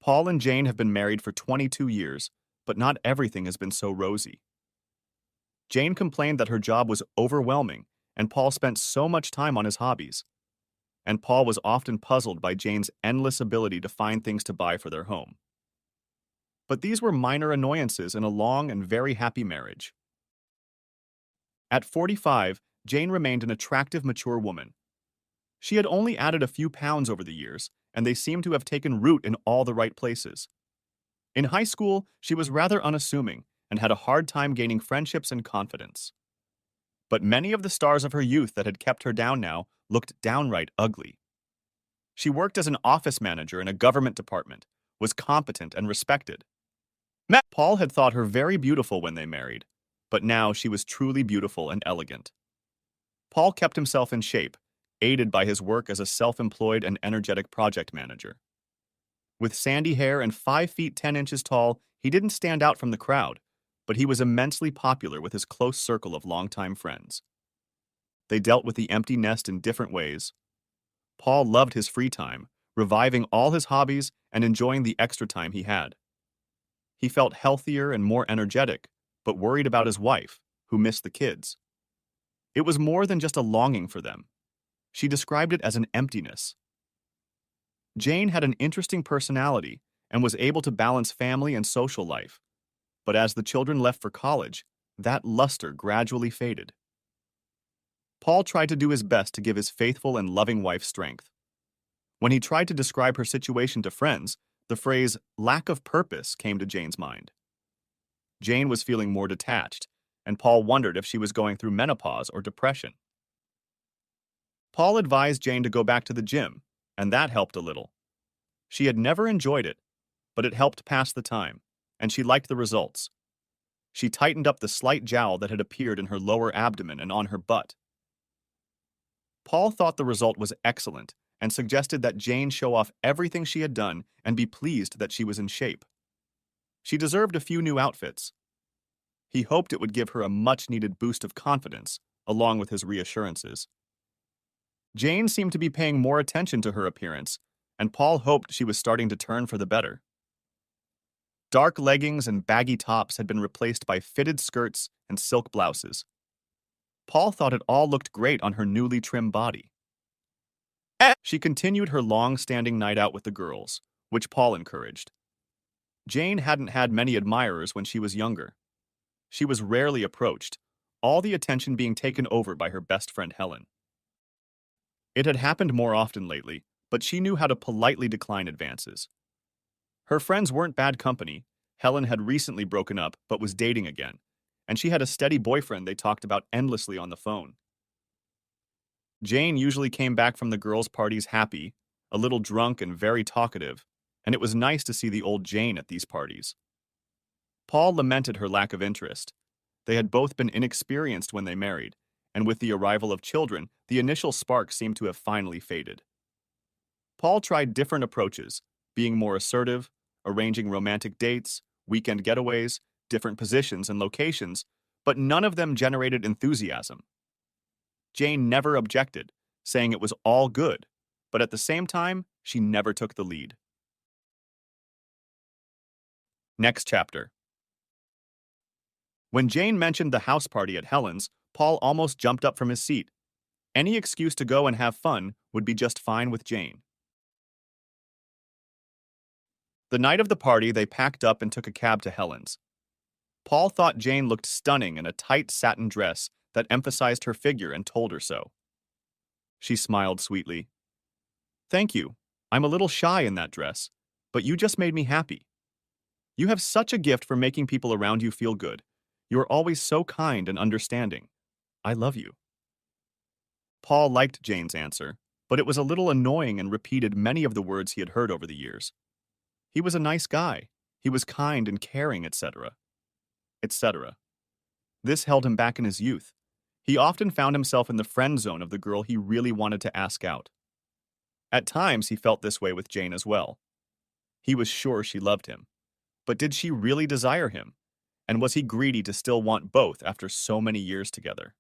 Paul and Jane have been married for 22 years, but not everything has been so rosy. Jane complained that her job was overwhelming, and Paul spent so much time on his hobbies. And Paul was often puzzled by Jane's endless ability to find things to buy for their home. But these were minor annoyances in a long and very happy marriage. At 45, Jane remained an attractive, mature woman. She had only added a few pounds over the years, and they seemed to have taken root in all the right places. In high school, she was rather unassuming and had a hard time gaining friendships and confidence. But many of the stars of her youth that had kept her down now looked downright ugly. She worked as an office manager in a government department, was competent and respected. Paul had thought her very beautiful when they married, but now she was truly beautiful and elegant. Paul kept himself in shape, aided by his work as a self-employed and energetic project manager. With sandy hair and 5 feet 10 inches tall, he didn't stand out from the crowd, but he was immensely popular with his close circle of longtime friends. They dealt with the empty nest in different ways. Paul loved his free time, reviving all his hobbies and enjoying the extra time he had. He felt healthier and more energetic, but worried about his wife, who missed the kids. It was more than just a longing for them. She described it as an emptiness. Jane had an interesting personality and was able to balance family and social life, but as the children left for college, that luster gradually faded. Paul tried to do his best to give his faithful and loving wife strength. When he tried to describe her situation to friends, the phrase lack of purpose came to Jane's mind. Jane was feeling more detached, and Paul wondered if she was going through menopause or depression. Paul advised Jane to go back to the gym, and that helped a little. She had never enjoyed it, but it helped pass the time, and she liked the results. She tightened up the slight jowl that had appeared in her lower abdomen and on her butt. Paul thought the result was excellent and suggested that Jane show off everything she had done and be pleased that she was in shape. She deserved a few new outfits. He hoped it would give her a much-needed boost of confidence, along with his reassurances. Jane seemed to be paying more attention to her appearance, and Paul hoped she was starting to turn for the better. Dark leggings and baggy tops had been replaced by fitted skirts and silk blouses. Paul thought it all looked great on her newly trimmed body. She continued her long-standing night out with the girls, which Paul encouraged. Jane hadn't had many admirers when she was younger. She was rarely approached, all the attention being taken over by her best friend Helen. It had happened more often lately, but she knew how to politely decline advances. Her friends weren't bad company. Helen had recently broken up but was dating again, and she had a steady boyfriend they talked about endlessly on the phone. Jane usually came back from the girls' parties happy, a little drunk and very talkative, and it was nice to see the old Jane at these parties. Paul lamented her lack of interest. They had both been inexperienced when they married, and with the arrival of children, the initial spark seemed to have finally faded. Paul tried different approaches, being more assertive, arranging romantic dates, weekend getaways, different positions and locations, but none of them generated enthusiasm. Jane never objected, saying it was all good, but at the same time, she never took the lead. Next chapter. When Jane mentioned the house party at Helen's, Paul almost jumped up from his seat. Any excuse to go and have fun would be just fine with Jane. The night of the party, they packed up and took a cab to Helen's. Paul thought Jane looked stunning in a tight satin dress that emphasized her figure and told her so. She smiled sweetly. "Thank you. I'm a little shy in that dress, but you just made me happy. You have such a gift for making people around you feel good. You are always so kind and understanding. I love you." Paul liked Jane's answer, but it was a little annoying and repeated many of the words he had heard over the years. He was a nice guy. He was kind and caring, etc., etc. This held him back in his youth. He often found himself in the friend zone of the girl he really wanted to ask out. At times, he felt this way with Jane as well. He was sure she loved him. But did she really desire him? And was he greedy to still want both after so many years together?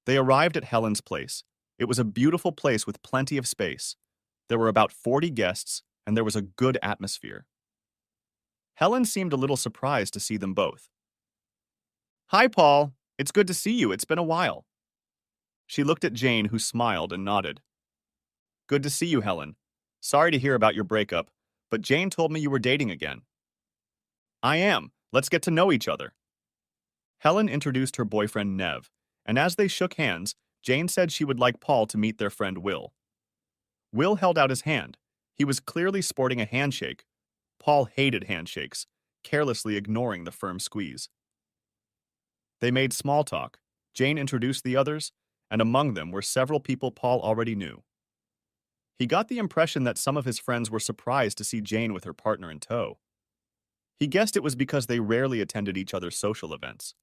They arrived at Helen's place. It was a beautiful place with plenty of space. There were about 40 guests, and there was a good atmosphere. Helen seemed a little surprised to see them both. Hi, Paul. It's good to see you. It's been a while. She looked at Jane, who smiled and nodded. Good to see you, Helen. Sorry to hear about your breakup, but Jane told me you were dating again. I am. Let's get to know each other. Helen introduced her boyfriend Nev, and as they shook hands, Jane said she would like Paul to meet their friend Will. Will held out his hand. He was clearly sporting a handshake. Paul hated handshakes, carelessly ignoring the firm squeeze. They made small talk. Jane introduced the others, and among them were several people Paul already knew. He got the impression that some of his friends were surprised to see Jane with her partner in tow. He guessed it was because they rarely attended each other's social events.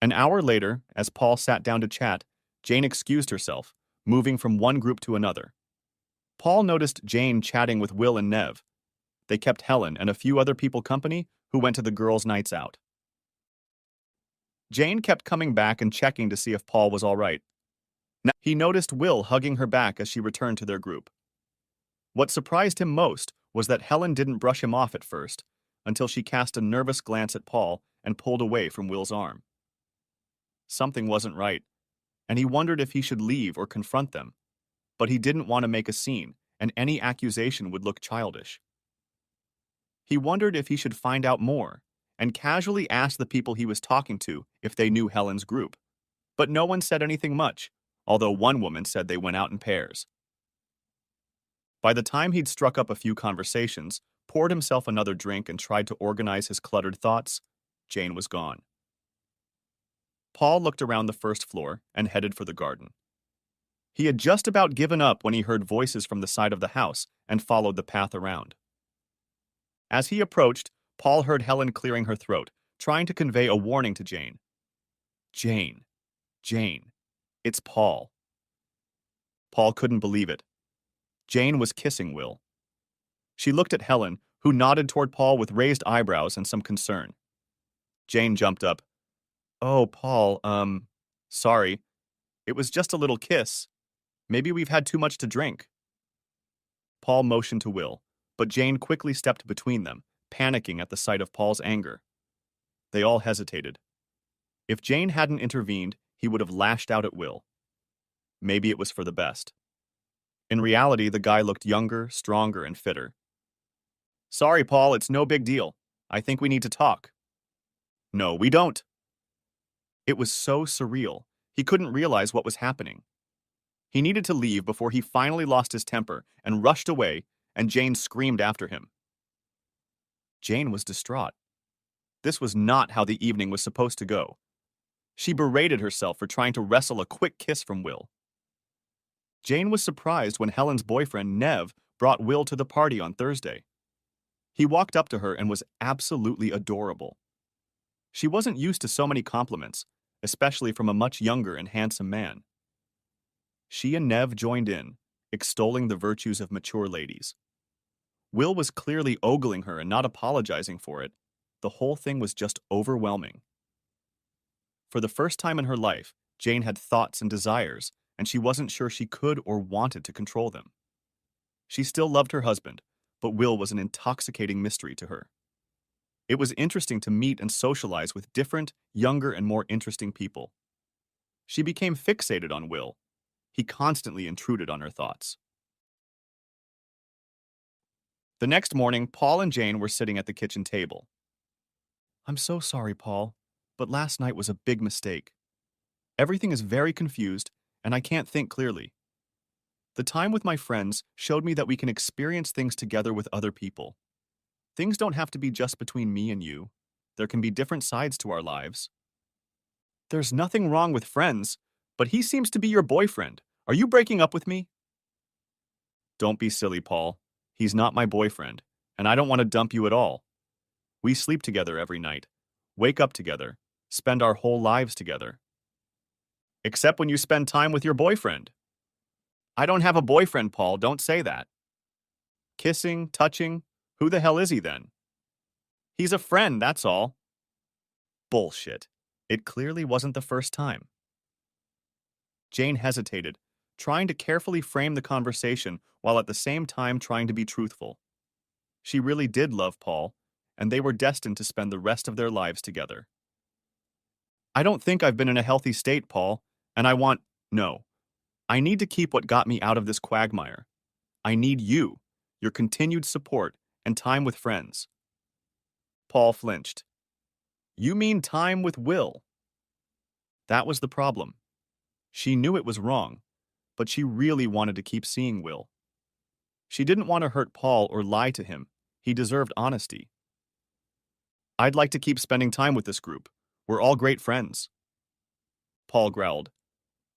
An hour later, as Paul sat down to chat, Jane excused herself, moving from one group to another. Paul noticed Jane chatting with Will and Nev. They kept Helen and a few other people company who went to the girls' nights out. Jane kept coming back and checking to see if Paul was all right. Now, he noticed Will hugging her back as she returned to their group. What surprised him most was that Helen didn't brush him off at first, until she cast a nervous glance at Paul and pulled away from Will's arm. Something wasn't right, and he wondered if he should leave or confront them, but he didn't want to make a scene, and any accusation would look childish. He wondered if he should find out more, and casually asked the people he was talking to if they knew Helen's group. But no one said anything much, although one woman said they went out in pairs. By the time he'd struck up a few conversations, poured himself another drink and tried to organize his cluttered thoughts, Jane was gone. Paul looked around the first floor and headed for the garden. He had just about given up when he heard voices from the side of the house and followed the path around. As he approached, Paul heard Helen clearing her throat, trying to convey a warning to Jane. Jane. Jane. It's Paul. Paul couldn't believe it. Jane was kissing Will. She looked at Helen, who nodded toward Paul with raised eyebrows and some concern. Jane jumped up. Oh, Paul, sorry. It was just a little kiss. Maybe we've had too much to drink. Paul motioned to Will, but Jane quickly stepped between them, panicking at the sight of Paul's anger. They all hesitated. If Jane hadn't intervened, he would have lashed out at Will. Maybe it was for the best. In reality, the guy looked younger, stronger, and fitter. Sorry, Paul, it's no big deal. I think we need to talk. No, we don't. It was so surreal. He couldn't realize what was happening. He needed to leave before he finally lost his temper and rushed away, and Jane screamed after him. Jane was distraught. This was not how the evening was supposed to go. She berated herself for trying to wrestle a quick kiss from Will. Jane was surprised when Helen's boyfriend, Nev, brought Will to the party on Thursday. He walked up to her and was absolutely adorable. She wasn't used to so many compliments, especially from a much younger and handsome man. She and Nev joined in, extolling the virtues of mature ladies. Will was clearly ogling her and not apologizing for it. The whole thing was just overwhelming. For the first time in her life, Jane had thoughts and desires, and she wasn't sure she could or wanted to control them. She still loved her husband, but Will was an intoxicating mystery to her. It was interesting to meet and socialize with different, younger, and more interesting people. She became fixated on Will. He constantly intruded on her thoughts. The next morning, Paul and Jane were sitting at the kitchen table. I'm so sorry, Paul, but last night was a big mistake. Everything is very confused, and I can't think clearly. The time with my friends showed me that we can experience things together with other people. Things don't have to be just between me and you. There can be different sides to our lives. There's nothing wrong with friends, but he seems to be your boyfriend. Are you breaking up with me? Don't be silly, Paul. He's not my boyfriend, and I don't want to dump you at all. We sleep together every night, wake up together, spend our whole lives together. Except when you spend time with your boyfriend. I don't have a boyfriend, Paul. Don't say that. Kissing, touching, who the hell is he then? He's a friend, that's all. Bullshit. It clearly wasn't the first time. Jane hesitated, trying to carefully frame the conversation while at the same time trying to be truthful. She really did love Paul, and they were destined to spend the rest of their lives together. I don't think I've been in a healthy state, Paul, and no. I need to keep what got me out of this quagmire. I need you, your continued support, and time with friends. Paul flinched. You mean time with Will? That was the problem. She knew it was wrong, but she really wanted to keep seeing Will. She didn't want to hurt Paul or lie to him. He deserved honesty. I'd like to keep spending time with this group. We're all great friends. Paul growled.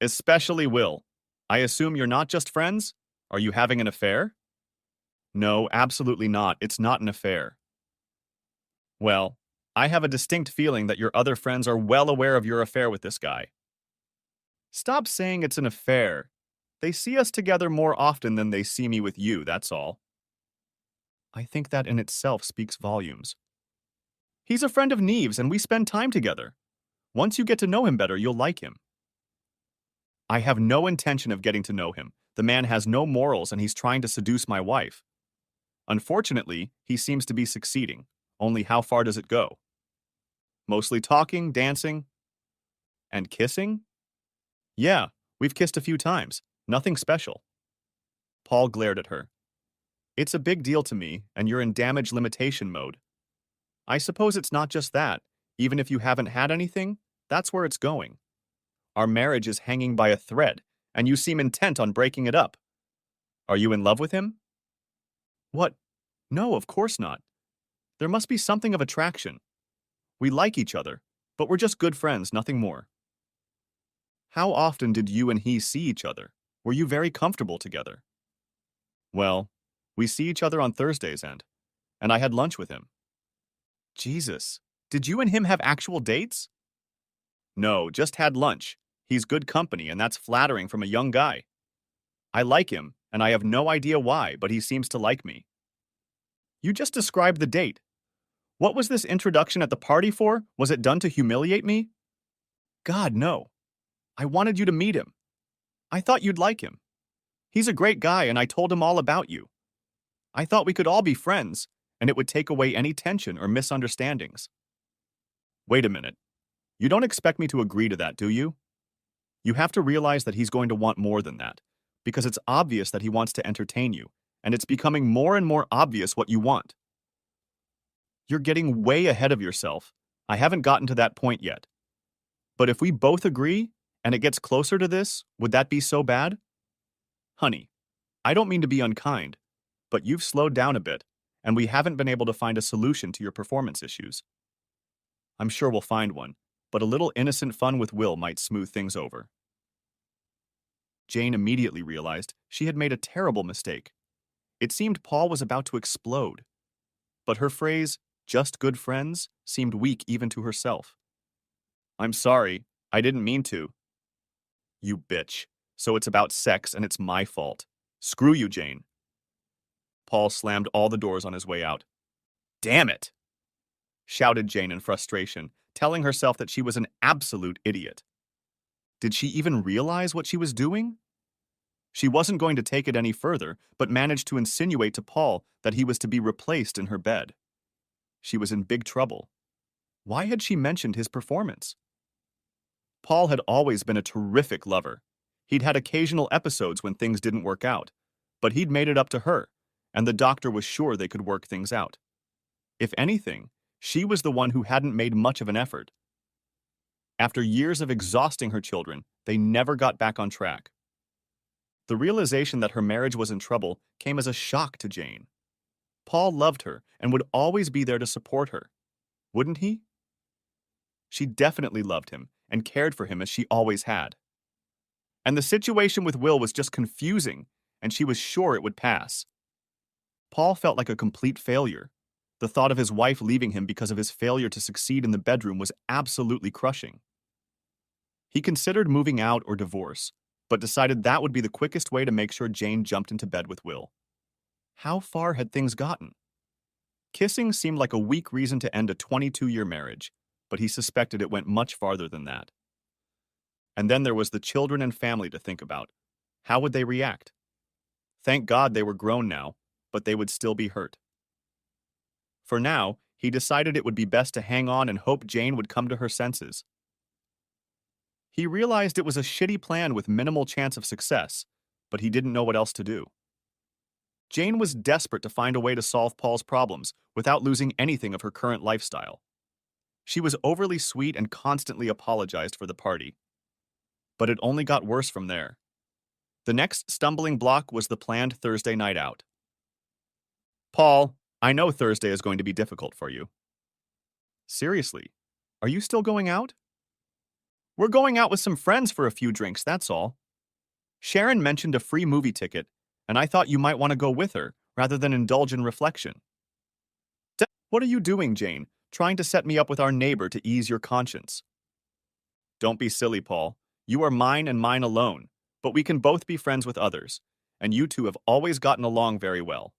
Especially Will. I assume you're not just friends? Are you having an affair? No, absolutely not. It's not an affair. Well, I have a distinct feeling that your other friends are well aware of your affair with this guy. Stop saying it's an affair. They see us together more often than they see me with you, that's all. I think that in itself speaks volumes. He's a friend of Neve's and we spend time together. Once you get to know him better, you'll like him. I have no intention of getting to know him. The man has no morals and he's trying to seduce my wife. Unfortunately, he seems to be succeeding. Only how far does it go? Mostly talking, dancing, and kissing? Yeah, we've kissed a few times. Nothing special. Paul glared at her. It's a big deal to me, and you're in damage limitation mode. I suppose it's not just that. Even if you haven't had anything, that's where it's going. Our marriage is hanging by a thread, and you seem intent on breaking it up. Are you in love with him? What? No, of course not. There must be something of attraction. We like each other, but we're just good friends, nothing more. How often did you and he see each other? Were you very comfortable together? Well, we see each other on Thursdays and I had lunch with him. Jesus, did you and him have actual dates? No, just had lunch. He's good company and that's flattering from a young guy. I like him, and I have no idea why, but he seems to like me. You just described the date. What was this introduction at the party for? Was it done to humiliate me? God, no. I wanted you to meet him. I thought you'd like him. He's a great guy, and I told him all about you. I thought we could all be friends, and it would take away any tension or misunderstandings. Wait a minute. You don't expect me to agree to that, do you? You have to realize that he's going to want more than that, because it's obvious that he wants to entertain you, and it's becoming more and more obvious what you want. You're getting way ahead of yourself. I haven't gotten to that point yet. But if we both agree, and it gets closer to this, would that be so bad? Honey, I don't mean to be unkind, but you've slowed down a bit, and we haven't been able to find a solution to your performance issues. I'm sure we'll find one, but a little innocent fun with Will might smooth things over. Jane immediately realized she had made a terrible mistake. It seemed Paul was about to explode. But her phrase, just good friends, seemed weak even to herself. I'm sorry, I didn't mean to. You bitch. So it's about sex and it's my fault. Screw you, Jane. Paul slammed all the doors on his way out. Damn it! Shouted Jane in frustration, telling herself that she was an absolute idiot. Did she even realize what she was doing? She wasn't going to take it any further, but managed to insinuate to Paul that he was to be replaced in her bed. She was in big trouble. Why had she mentioned his performance? Paul had always been a terrific lover. He'd had occasional episodes when things didn't work out, but he'd made it up to her, and the doctor was sure they could work things out. If anything, she was the one who hadn't made much of an effort. After years of exhausting her children, they never got back on track. The realization that her marriage was in trouble came as a shock to Jane. Paul loved her and would always be there to support her. Wouldn't he? She definitely loved him and cared for him as she always had. And the situation with Will was just confusing, and she was sure it would pass. Paul felt like a complete failure. The thought of his wife leaving him because of his failure to succeed in the bedroom was absolutely crushing. He considered moving out or divorce, but decided that would be the quickest way to make sure Jane jumped into bed with Will. How far had things gotten? Kissing seemed like a weak reason to end a 22-year marriage, but he suspected it went much farther than that. And then there was the children and family to think about. How would they react? Thank God they were grown now, but they would still be hurt. For now, he decided it would be best to hang on and hope Jane would come to her senses. He realized it was a shitty plan with minimal chance of success, but he didn't know what else to do. Jane was desperate to find a way to solve Paul's problems without losing anything of her current lifestyle. She was overly sweet and constantly apologized for the party. But it only got worse from there. The next stumbling block was the planned Thursday night out. Paul, I know Thursday is going to be difficult for you. Seriously, are you still going out? We're going out with some friends for a few drinks, that's all. Sharon mentioned a free movie ticket, and I thought you might want to go with her rather than indulge in reflection. What are you doing, Jane? Trying to set me up with our neighbor to ease your conscience? Don't be silly, Paul. You are mine and mine alone, but we can both be friends with others, and you two have always gotten along very well.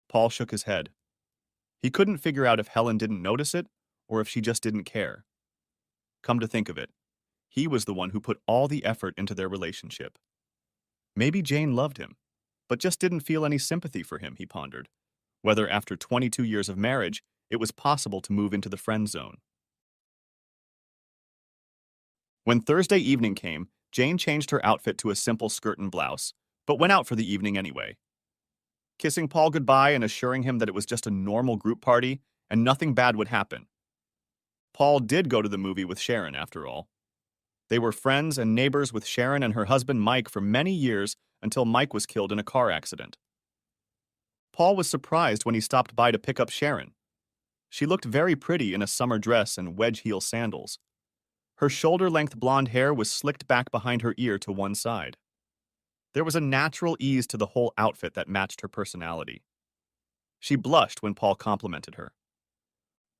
Paul shook his head. He couldn't figure out if Helen didn't notice it or if she just didn't care. Come to think of it, he was the one who put all the effort into their relationship. Maybe Jane loved him, but just didn't feel any sympathy for him, he pondered, whether after 22 years of marriage, it was possible to move into the friend zone. When Thursday evening came, Jane changed her outfit to a simple skirt and blouse, but went out for the evening anyway. Kissing Paul goodbye and assuring him that it was just a normal group party and nothing bad would happen. Paul did go to the movie with Sharon, after all. They were friends and neighbors with Sharon and her husband Mike for many years until Mike was killed in a car accident. Paul was surprised when he stopped by to pick up Sharon. She looked very pretty in a summer dress and wedge-heel sandals. Her shoulder-length blonde hair was slicked back behind her ear to one side. There was a natural ease to the whole outfit that matched her personality. She blushed when Paul complimented her.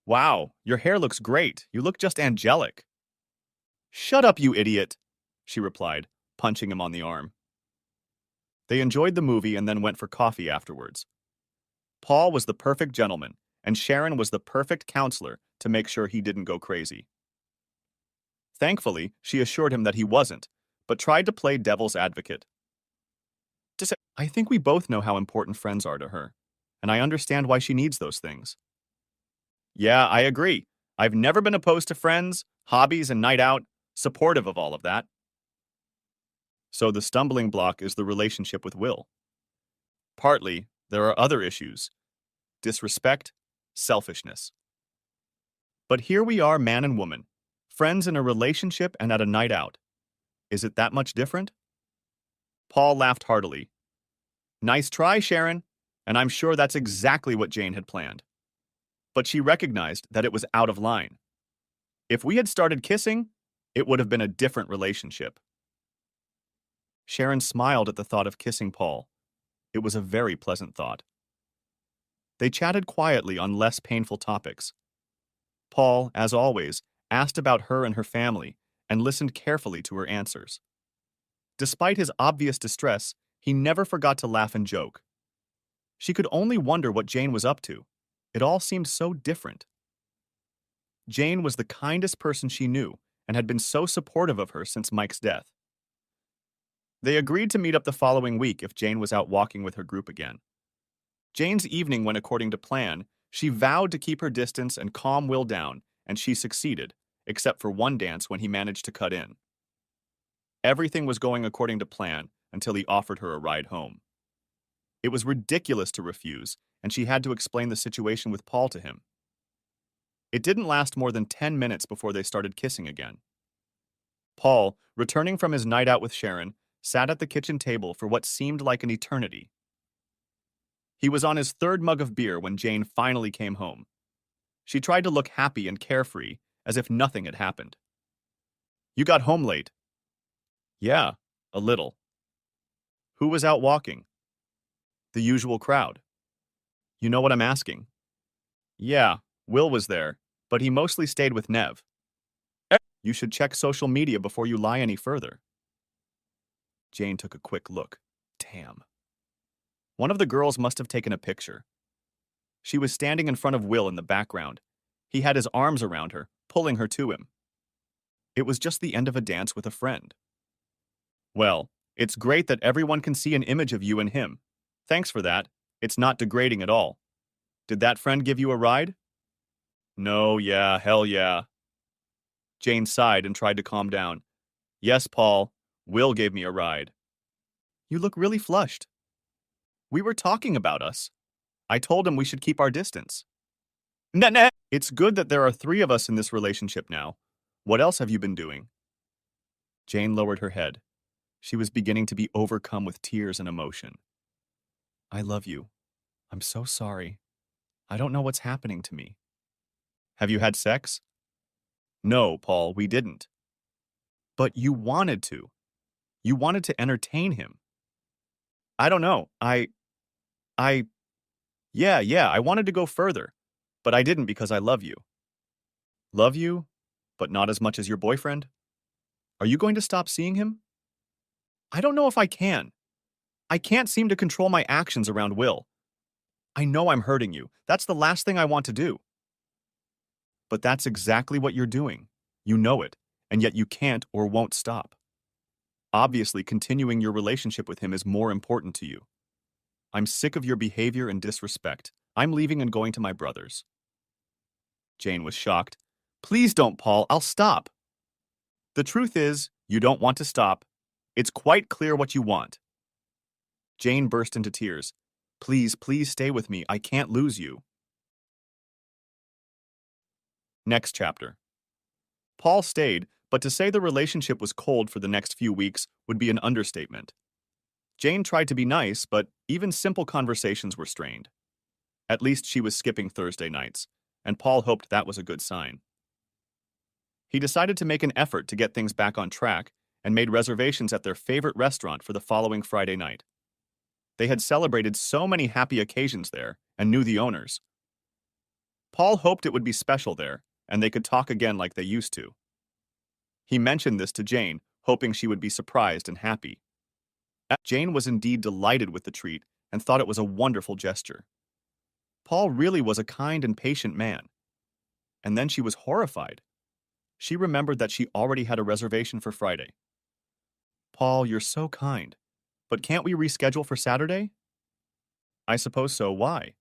Wow, your hair looks great. You look just angelic. Shut up, you idiot, she replied, punching him on the arm. They enjoyed the movie and then went for coffee afterwards. Paul was the perfect gentleman, and Sharon was the perfect counselor to make sure he didn't go crazy. Thankfully, she assured him that he wasn't, but tried to play devil's advocate. I think we both know how important friends are to her, and I understand why she needs those things. Yeah, I agree. I've never been opposed to friends, hobbies, and night out, supportive of all of that. So the stumbling block is the relationship with Will. Partly, there are other issues: disrespect, selfishness. But here we are, man and woman, friends in a relationship and at a night out. Is it that much different? Paul laughed heartily. Nice try, Sharon, and I'm sure that's exactly what Jane had planned. But she recognized that it was out of line. If we had started kissing, it would have been a different relationship. Sharon smiled at the thought of kissing Paul. It was a very pleasant thought. They chatted quietly on less painful topics. Paul, as always, asked about her and her family and listened carefully to her answers. Despite his obvious distress, he never forgot to laugh and joke. She could only wonder what Jane was up to. It all seemed so different. Jane was the kindest person she knew and had been so supportive of her since Mike's death. They agreed to meet up the following week if Jane was out walking with her group again. Jane's evening went according to plan. She vowed to keep her distance and calm Will down, and she succeeded, except for one dance when he managed to cut in. Everything was going according to plan until he offered her a ride home. It was ridiculous to refuse, and she had to explain the situation with Paul to him. It didn't last more than 10 minutes before they started kissing again. Paul, returning from his night out with Sharon, sat at the kitchen table for what seemed like an eternity. He was on his third mug of beer when Jane finally came home. She tried to look happy and carefree, as if nothing had happened. You got home late. Yeah, a little. Who was out walking? The usual crowd. You know what I'm asking? Yeah, Will was there, but he mostly stayed with Nev. You should check social media before you lie any further. Jane took a quick look. Damn. One of the girls must have taken a picture. She was standing in front of Will in the background. He had his arms around her, pulling her to him. It was just the end of a dance with a friend. Well, It's great that everyone can see an image of you and him. Thanks for that. It's not degrading at all. Did that friend give you a ride? No, yeah, hell yeah. Jane sighed and tried to calm down. Yes, Paul. Will gave me a ride. You look really flushed. We were talking about us. I told him we should keep our distance. Nah. It's good that there are three of us in this relationship now. What else have you been doing? Jane lowered her head. She was beginning to be overcome with tears and emotion. I love you. I'm so sorry. I don't know what's happening to me. Have you had sex? No, Paul, we didn't. But you wanted to. You wanted to entertain him. I don't know. I, yeah, I wanted to go further. But I didn't because I love you. Love you, but not as much as your boyfriend? Are you going to stop seeing him? I don't know if I can. I can't seem to control my actions around Will. I know I'm hurting you. That's the last thing I want to do. But that's exactly what you're doing. You know it, and yet you can't or won't stop. Obviously, continuing your relationship with him is more important to you. I'm sick of your behavior and disrespect. I'm leaving and going to my brother's. Jane was shocked. Please don't, Paul. I'll stop. The truth is, you don't want to stop. It's quite clear what you want. Jane burst into tears. Please stay with me. I can't lose you. Next chapter. Paul stayed, but to say the relationship was cold for the next few weeks would be an understatement. Jane tried to be nice, but even simple conversations were strained. At least she was skipping Thursday nights, and Paul hoped that was a good sign. He decided to make an effort to get things back on track and made reservations at their favorite restaurant for the following Friday night. They had celebrated so many happy occasions there and knew the owners. Paul hoped it would be special there, and they could talk again like they used to. He mentioned this to Jane, hoping she would be surprised and happy. Jane was indeed delighted with the treat and thought it was a wonderful gesture. Paul really was a kind and patient man. And then she was horrified. She remembered that she already had a reservation for Friday. Paul, you're so kind. But can't we reschedule for Saturday? I suppose so. Why?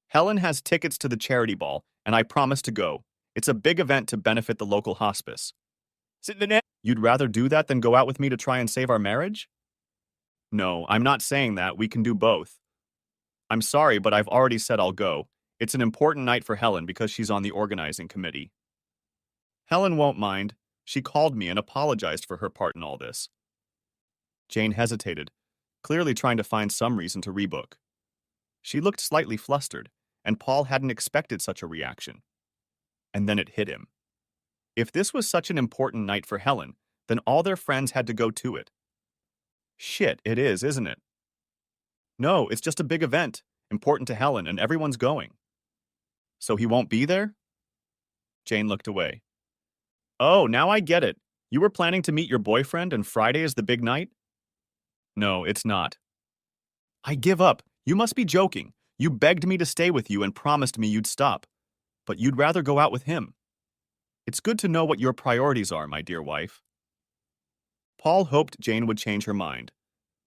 Helen has tickets to the charity ball, and I promised to go. It's a big event to benefit the local hospice. You'd rather do that than go out with me to try and save our marriage? No, I'm not saying that. We can do both. I'm sorry, but I've already said I'll go. It's an important night for Helen because she's on the organizing committee. Helen won't mind. She called me and apologized for her part in all this. Jane hesitated, clearly trying to find some reason to rebook. She looked slightly flustered, and Paul hadn't expected such a reaction. And then it hit him. If this was such an important night for Helen, then all their friends had to go to it. Shit, it is, isn't it? No, it's just a big event, important to Helen, and everyone's going. So he won't be there? Jane looked away. Oh, now I get it. You were planning to meet your boyfriend and Friday is the big night? No, it's not. I give up. You must be joking. You begged me to stay with you and promised me you'd stop. But you'd rather go out with him. It's good to know what your priorities are, my dear wife. Paul hoped Jane would change her mind,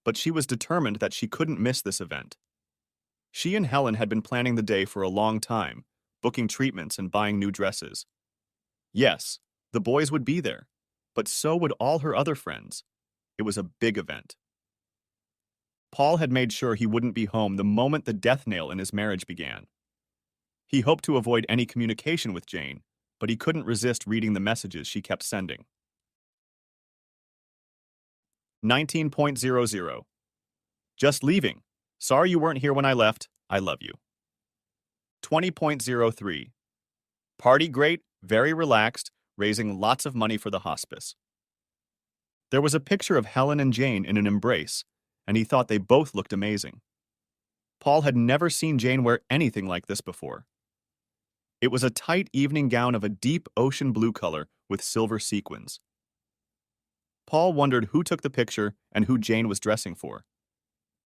but she was determined that she couldn't miss this event. She and Helen had been planning the day for a long time, booking treatments and buying new dresses. Yes, the boys would be there, but so would all her other friends. It was a big event. Paul had made sure he wouldn't be home the moment the death nail in his marriage began. He hoped to avoid any communication with Jane, but he couldn't resist reading the messages she kept sending. 19.00. Just leaving. Sorry you weren't here when I left. I love you. 20.03. Party great, very relaxed, raising lots of money for the hospice. There was a picture of Helen and Jane in an embrace, and he thought they both looked amazing. Paul had never seen Jane wear anything like this before. It was a tight evening gown of a deep ocean blue color with silver sequins. Paul wondered who took the picture and who Jane was dressing for.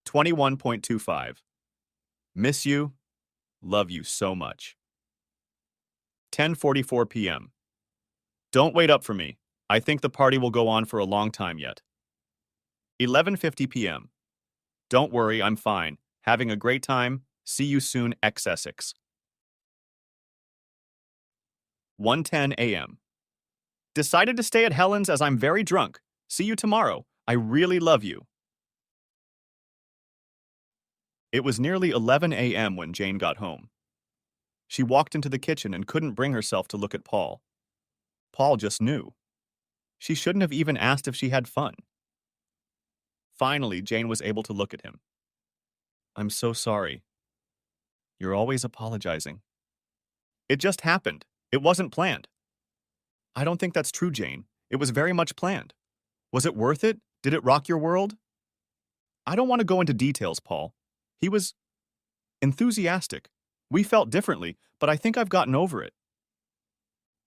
21.25. Miss you. Love you so much. 10:44 p.m. Don't wait up for me. I think the party will go on for a long time yet. 11:50 p.m. Don't worry, I'm fine. Having a great time. See you soon, ex-Essex. 1:10 a.m. Decided to stay at Helen's as I'm very drunk. See you tomorrow. I really love you. It was nearly 11 a.m. when Jane got home. She walked into the kitchen and couldn't bring herself to look at Paul. Paul just knew. She shouldn't have even asked if she had fun. Finally, Jane was able to look at him. I'm so sorry. You're always apologizing. It just happened. It wasn't planned. I don't think that's true, Jane. It was very much planned. Was it worth it? Did it rock your world? I don't want to go into details, Paul. He was enthusiastic. We felt differently, but I think I've gotten over it.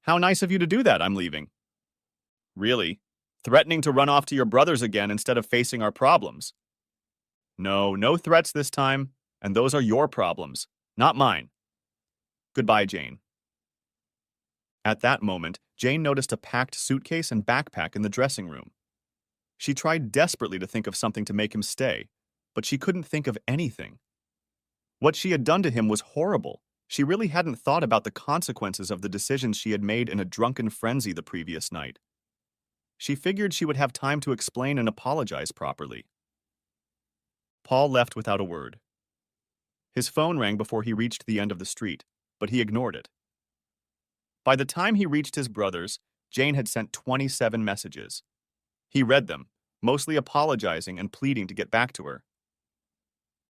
How nice of you to do that, I'm leaving. Really? Threatening to run off to your brothers again instead of facing our problems. No, no threats this time, and those are your problems, not mine. Goodbye, Jane. At that moment, Jane noticed a packed suitcase and backpack in the dressing room. She tried desperately to think of something to make him stay, but she couldn't think of anything. What she had done to him was horrible. She really hadn't thought about the consequences of the decisions she had made in a drunken frenzy the previous night. She figured she would have time to explain and apologize properly. Paul left without a word. His phone rang before he reached the end of the street, but he ignored it. By the time he reached his brother's, Jane had sent 27 messages. He read them, mostly apologizing and pleading to get back to her.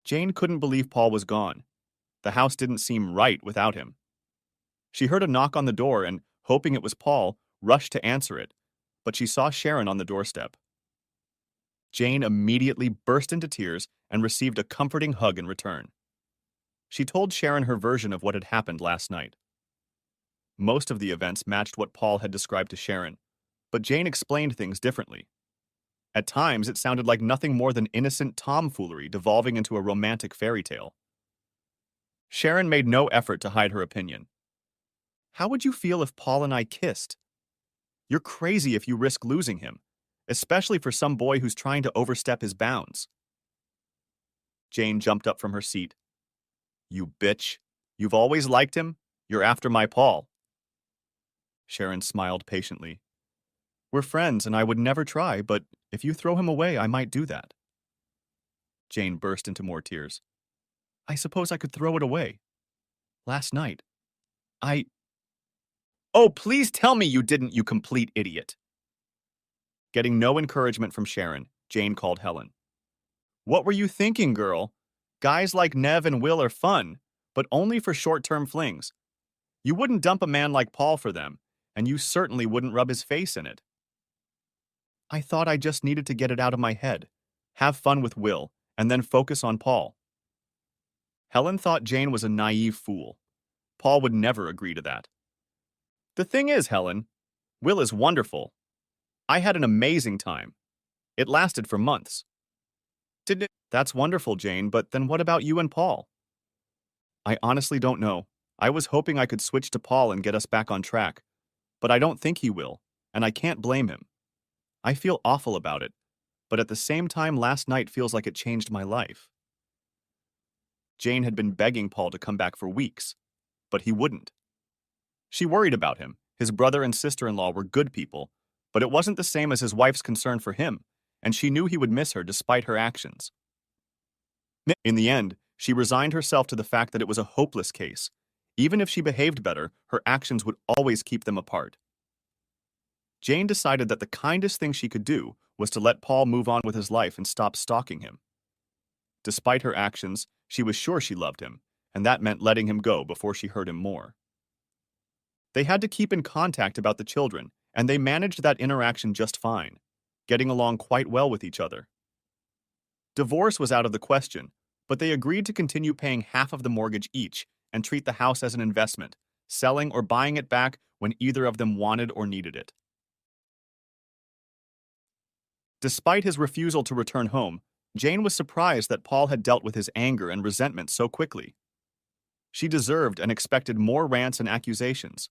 Jane couldn't believe Paul was gone. The house didn't seem right without him. She heard a knock on the door and, hoping it was Paul, rushed to answer it, but she saw Sharon on the doorstep. Jane immediately burst into tears and received a comforting hug in return. She told Sharon her version of what had happened last night. Most of the events matched what Paul had described to Sharon, but Jane explained things differently. At times, it sounded like nothing more than innocent tomfoolery devolving into a romantic fairy tale. Sharon made no effort to hide her opinion. How would you feel if Paul and I kissed? You're crazy if you risk losing him, especially for some boy who's trying to overstep his bounds. Jane jumped up from her seat. You bitch. You've always liked him? You're after my Paul. Sharon smiled patiently. We're friends and I would never try, but if you throw him away, I might do that. Jane burst into more tears. I suppose I could throw it away. Last night. Oh, please tell me you didn't, you complete idiot. Getting no encouragement from Sharon, Jane called Helen. What were you thinking, girl? Guys like Nev and Will are fun, but only for short-term flings. You wouldn't dump a man like Paul for them, and you certainly wouldn't rub his face in it. I thought I just needed to get it out of my head, have fun with Will, and then focus on Paul. Helen thought Jane was a naive fool. Paul would never agree to that. The thing is, Helen, Will is wonderful. I had an amazing time. It lasted for months. Didn't it? That's wonderful, Jane, but then what about you and Paul? I honestly don't know. I was hoping I could switch to Paul and get us back on track, but I don't think he will, and I can't blame him. I feel awful about it, but at the same time, last night feels like it changed my life. Jane had been begging Paul to come back for weeks, but he wouldn't. She worried about him. His brother and sister-in-law were good people, but it wasn't the same as his wife's concern for him, and she knew he would miss her despite her actions. In the end, she resigned herself to the fact that it was a hopeless case. Even if she behaved better, her actions would always keep them apart. Jane decided that the kindest thing she could do was to let Paul move on with his life and stop stalking him. Despite her actions, she was sure she loved him, and that meant letting him go before she hurt him more. They had to keep in contact about the children, and they managed that interaction just fine, getting along quite well with each other. Divorce was out of the question, but they agreed to continue paying half of the mortgage each and treat the house as an investment, selling or buying it back when either of them wanted or needed it. Despite his refusal to return home, Jane was surprised that Paul had dealt with his anger and resentment so quickly. She deserved and expected more rants and accusations.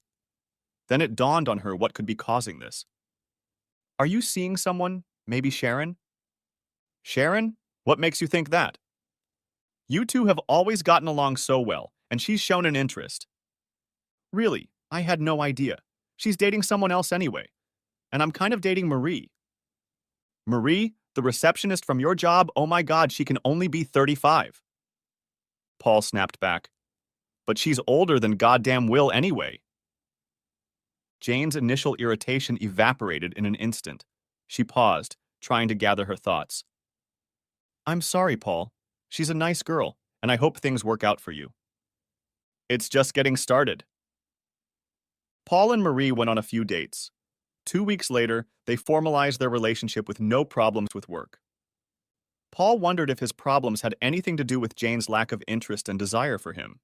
Then it dawned on her what could be causing this. Are you seeing someone, maybe Sharon? Sharon? What makes you think that? You two have always gotten along so well, and she's shown an interest. Really, I had no idea. She's dating someone else anyway, and I'm kind of dating Marie. Marie, the receptionist from your job, oh my god, she can only be 35. Paul snapped back. But she's older than goddamn Will anyway. Jane's initial irritation evaporated in an instant. She paused, trying to gather her thoughts. I'm sorry, Paul. She's a nice girl, and I hope things work out for you. It's just getting started. Paul and Marie went on a few dates. 2 weeks later, they formalized their relationship with no problems with work. Paul wondered if his problems had anything to do with Jane's lack of interest and desire for him.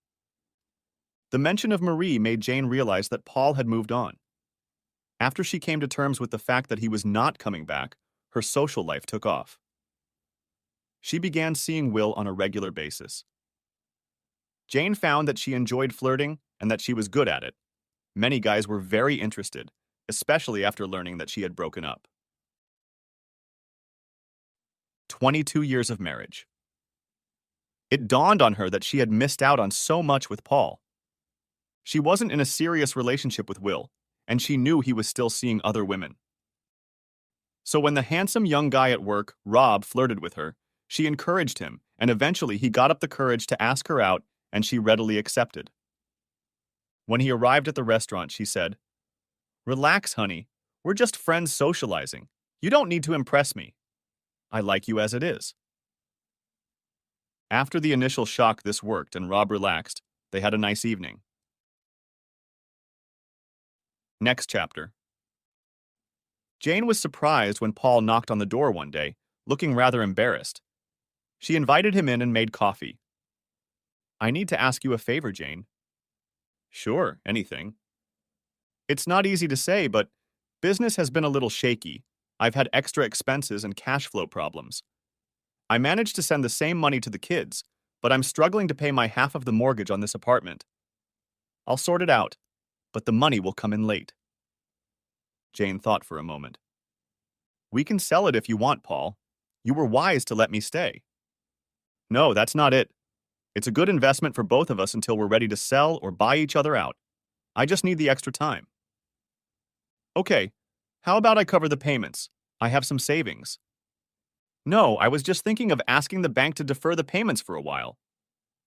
The mention of Marie made Jane realize that Paul had moved on. After she came to terms with the fact that he was not coming back, her social life took off. She began seeing Will on a regular basis. Jane found that she enjoyed flirting and that she was good at it. Many guys were very interested, especially after learning that she had broken up. 22 years of marriage. It dawned on her that she had missed out on so much with Paul. She wasn't in a serious relationship with Will, and she knew he was still seeing other women. So when the handsome young guy at work, Rob, flirted with her, she encouraged him, and eventually he got up the courage to ask her out, and she readily accepted. When he arrived at the restaurant, she said, "Relax, honey. We're just friends socializing. You don't need to impress me. I like you as it is." After the initial shock, this worked, and Rob relaxed. They had a nice evening. Next chapter. Jane was surprised when Paul knocked on the door one day, looking rather embarrassed. She invited him in and made coffee. "I need to ask you a favor, Jane." "Sure, anything." "It's not easy to say, but business has been a little shaky. I've had extra expenses and cash flow problems. I managed to send the same money to the kids, but I'm struggling to pay my half of the mortgage on this apartment. I'll sort it out, but the money will come in late." Jane thought for a moment. "We can sell it if you want, Paul. You were wise to let me stay." "No, that's not it. It's a good investment for both of us until we're ready to sell or buy each other out. I just need the extra time." "Okay, how about I cover the payments? I have some savings." "No, I was just thinking of asking the bank to defer the payments for a while.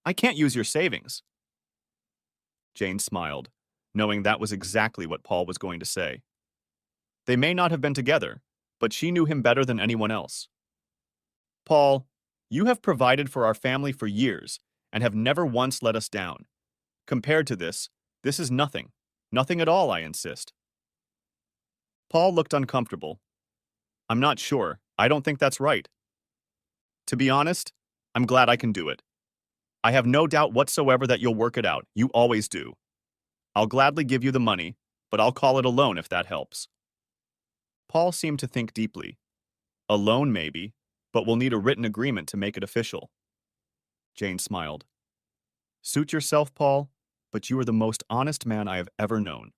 I can't use your savings." Jane smiled, knowing that was exactly what Paul was going to say. They may not have been together, but she knew him better than anyone else. "Paul, you have provided for our family for years and have never once let us down. Compared to this is nothing. Nothing at all, I insist." Paul looked uncomfortable. "I'm not sure. I don't think that's right. To be honest, I'm glad I can do it. I have no doubt whatsoever that you'll work it out. You always do. I'll gladly give you the money, but I'll call it a loan if that helps." Paul seemed to think deeply. "A loan, maybe, but we'll need a written agreement to make it official." Jane smiled. "Suit yourself, Paul, but you are the most honest man I have ever known.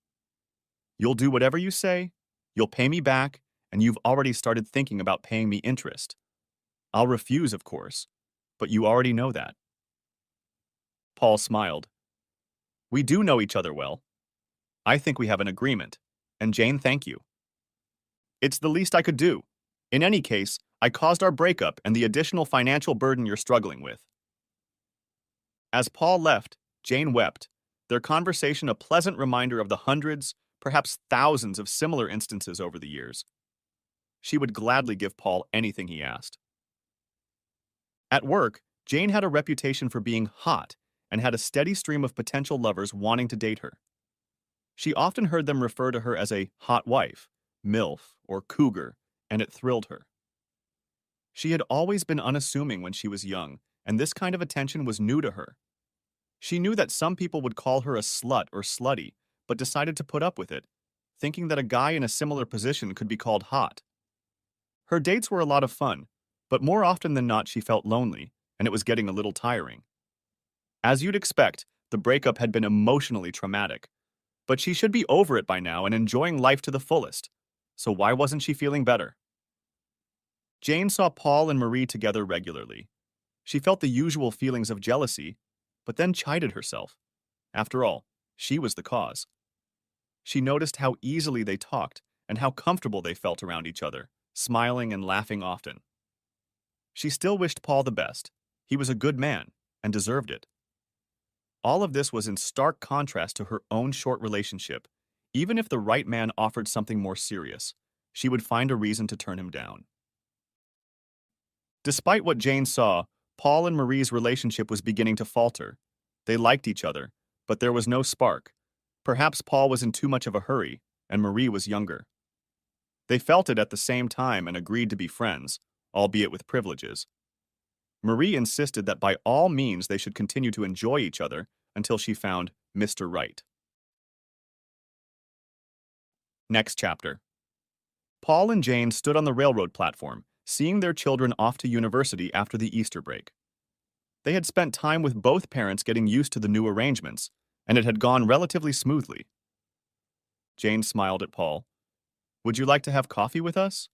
You'll do whatever you say, you'll pay me back, and you've already started thinking about paying me interest. I'll refuse, of course, but you already know that." Paul smiled. "We do know each other well. I think we have an agreement, and Jane, thank you. It's the least I could do. In any case, I caused our breakup and the additional financial burden you're struggling with." As Paul left, Jane wept, their conversation a pleasant reminder of the hundreds, perhaps thousands of similar instances over the years. She would gladly give Paul anything he asked. At work, Jane had a reputation for being hot and had a steady stream of potential lovers wanting to date her. She often heard them refer to her as a hot wife, MILF, or cougar, and it thrilled her. She had always been unassuming when she was young, and this kind of attention was new to her. She knew that some people would call her a slut or slutty, but decided to put up with it, thinking that a guy in a similar position could be called hot. Her dates were a lot of fun, but more often than not she felt lonely, and it was getting a little tiring. As you'd expect, the breakup had been emotionally traumatic, but she should be over it by now and enjoying life to the fullest. So why wasn't she feeling better? Jane saw Paul and Marie together regularly. She felt the usual feelings of jealousy, but then chided herself. After all, she was the cause. She noticed how easily they talked and how comfortable they felt around each other, smiling and laughing often. She still wished Paul the best. He was a good man and deserved it. All of this was in stark contrast to her own short relationship. Even if the right man offered something more serious, she would find a reason to turn him down. Despite what Jane saw, Paul and Marie's relationship was beginning to falter. They liked each other, but there was no spark. Perhaps Paul was in too much of a hurry, and Marie was younger. They felt it at the same time and agreed to be friends, albeit with privileges. Marie insisted that by all means they should continue to enjoy each other until she found Mr. Right. Next chapter. Paul and Jane stood on the railroad platform, seeing their children off to university after the Easter break. They had spent time with both parents getting used to the new arrangements, and it had gone relatively smoothly. Jane smiled at Paul. "Would you like to have coffee with us?"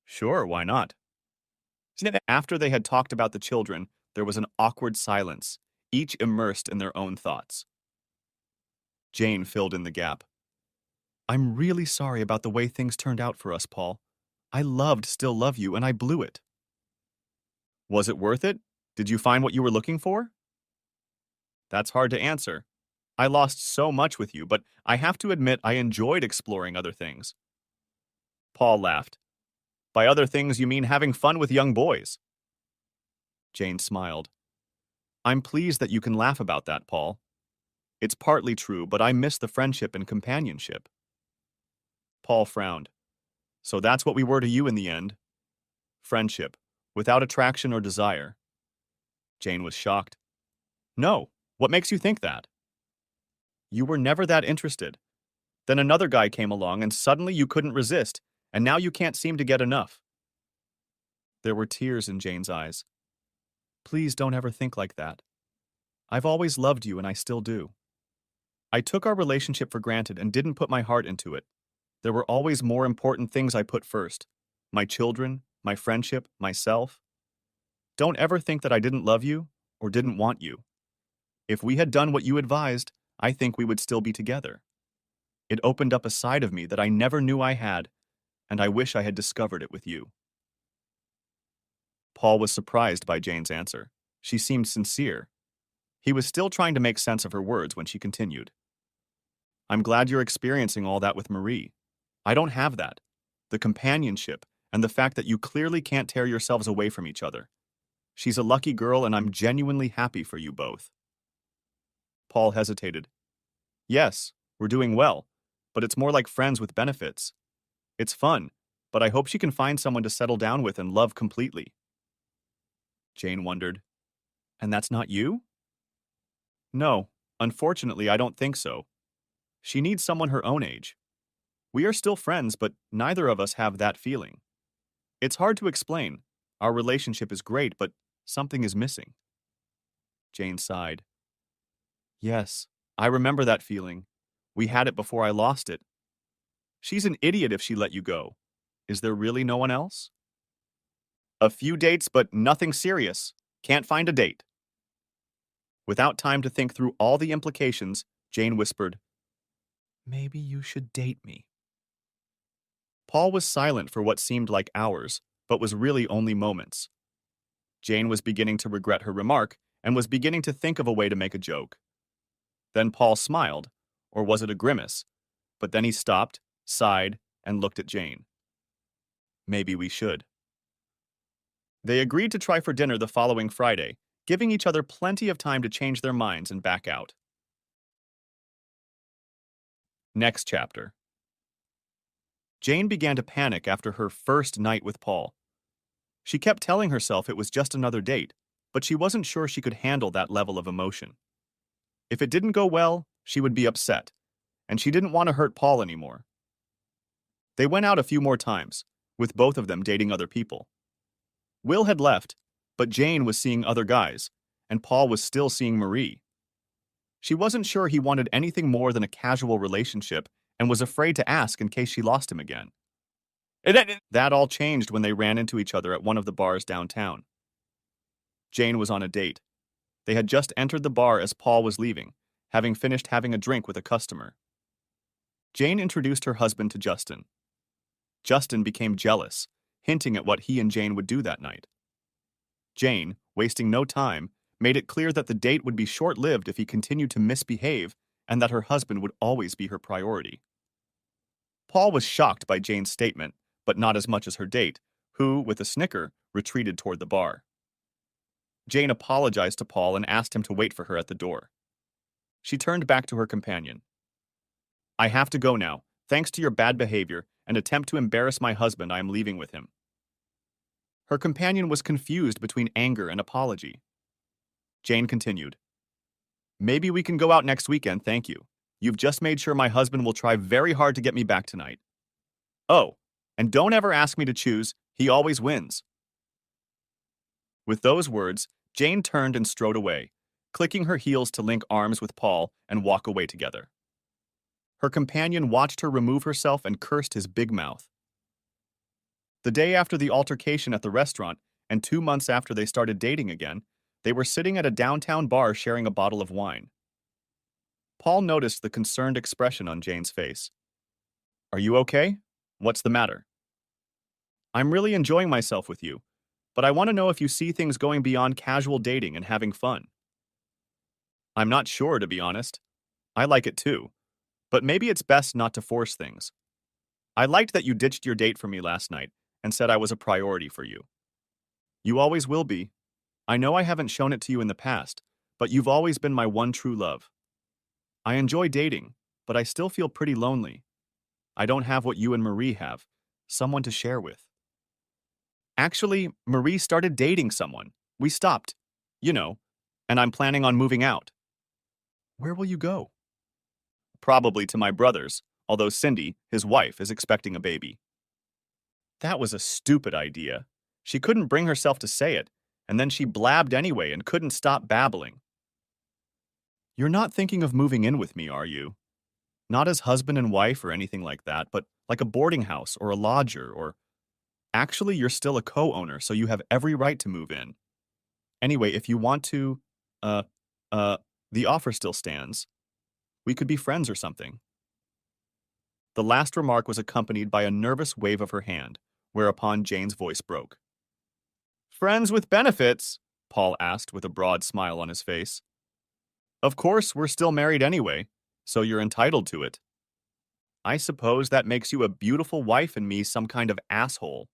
"Sure, why not?" After they had talked about the children, there was an awkward silence, each immersed in their own thoughts. Jane filled in the gap. "I'm really sorry about the way things turned out for us, Paul. I loved Still Love You, and I blew it." "Was it worth it? Did you find what you were looking for?" "That's hard to answer. I lost so much with you, but I have to admit I enjoyed exploring other things." Paul laughed. "By other things, you mean having fun with young boys." Jane smiled. "I'm pleased that you can laugh about that, Paul. It's partly true, but I miss the friendship and companionship." Paul frowned. "So that's what we were to you in the end? Friendship, without attraction or desire." Jane was shocked. "No, what makes you think that?" "You were never that interested. Then another guy came along and suddenly you couldn't resist, and now you can't seem to get enough." There were tears in Jane's eyes. "Please don't ever think like that. I've always loved you and I still do. I took our relationship for granted and didn't put my heart into it. There were always more important things I put first. My children, my friendship, myself. Don't ever think that I didn't love you or didn't want you. If we had done what you advised, I think we would still be together. It opened up a side of me that I never knew I had, and I wish I had discovered it with you." Paul was surprised by Jane's answer. She seemed sincere. He was still trying to make sense of her words when she continued. "I'm glad you're experiencing all that with Marie. I don't have that. The companionship and the fact that you clearly can't tear yourselves away from each other. She's a lucky girl and I'm genuinely happy for you both." Paul hesitated. "Yes, we're doing well, but it's more like friends with benefits. It's fun, but I hope she can find someone to settle down with and love completely." Jane wondered, "And that's not you?" "No, unfortunately, I don't think so. She needs someone her own age. We are still friends, but neither of us have that feeling. It's hard to explain. Our relationship is great, but something is missing." Jane sighed. "Yes, I remember that feeling. We had it before I lost it. She's an idiot if she let you go. Is there really no one else?" "A few dates, but nothing serious. Can't find a date." Without time to think through all the implications, Jane whispered, "Maybe you should date me." Paul was silent for what seemed like hours, but was really only moments. Jane was beginning to regret her remark and was beginning to think of a way to make a joke. Then Paul smiled, or was it a grimace? But then he stopped, sighed, and looked at Jane. "Maybe we should." They agreed to try for dinner the following Friday, giving each other plenty of time to change their minds and back out. Next chapter. Jane began to panic after her first night with Paul. She kept telling herself it was just another date, but she wasn't sure she could handle that level of emotion. If it didn't go well, she would be upset, and she didn't want to hurt Paul anymore. They went out a few more times, with both of them dating other people. Will had left, but Jane was seeing other guys, and Paul was still seeing Marie. She wasn't sure he wanted anything more than a casual relationship and was afraid to ask in case she lost him again. That all changed when they ran into each other at one of the bars downtown. Jane was on a date. They had just entered the bar as Paul was leaving, having finished having a drink with a customer. Jane introduced her husband to Justin. Justin became jealous, hinting at what he and Jane would do that night. Jane, wasting no time, made it clear that the date would be short-lived if he continued to misbehave and that her husband would always be her priority. Paul was shocked by Jane's statement, but not as much as her date, who, with a snicker, retreated toward the bar. Jane apologized to Paul and asked him to wait for her at the door. She turned back to her companion. "I have to go now. Thanks to your bad behavior and attempt to embarrass my husband, I am leaving with him." Her companion was confused between anger and apology. Jane continued, "Maybe we can go out next weekend, thank you. You've just made sure my husband will try very hard to get me back tonight. Oh, and don't ever ask me to choose, he always wins." With those words, Jane turned and strode away, clicking her heels to link arms with Paul and walk away together. Her companion watched her remove herself and cursed his big mouth. The day after the altercation at the restaurant, and 2 months after they started dating again, they were sitting at a downtown bar sharing a bottle of wine. Paul noticed the concerned expression on Jane's face. "Are you okay? What's the matter?" "I'm really enjoying myself with you, but I want to know if you see things going beyond casual dating and having fun." "I'm not sure, to be honest. I like it too, but maybe it's best not to force things. I liked that you ditched your date for me last night and said I was a priority for you. You always will be. I know I haven't shown it to you in the past, but you've always been my one true love. I enjoy dating, but I still feel pretty lonely. I don't have what you and Marie have, someone to share with." "Actually, Marie started dating someone. We stopped. You know, and I'm planning on moving out." "Where will you go?" "Probably to my brother's, although Cindy, his wife, is expecting a baby." That was a stupid idea. She couldn't bring herself to say it, and then she blabbed anyway and couldn't stop babbling. "You're not thinking of moving in with me, are you? Not as husband and wife or anything like that, but like a boarding house or a lodger or... Actually, you're still a co-owner, so you have every right to move in. Anyway, if you want to, uh, uh, the offer still stands. We could be friends or something." The last remark was accompanied by a nervous wave of her hand, whereupon Jane's voice broke. "Friends with benefits?" Paul asked with a broad smile on his face. "Of course, we're still married anyway, so you're entitled to it. I suppose that makes you a beautiful wife and me some kind of asshole."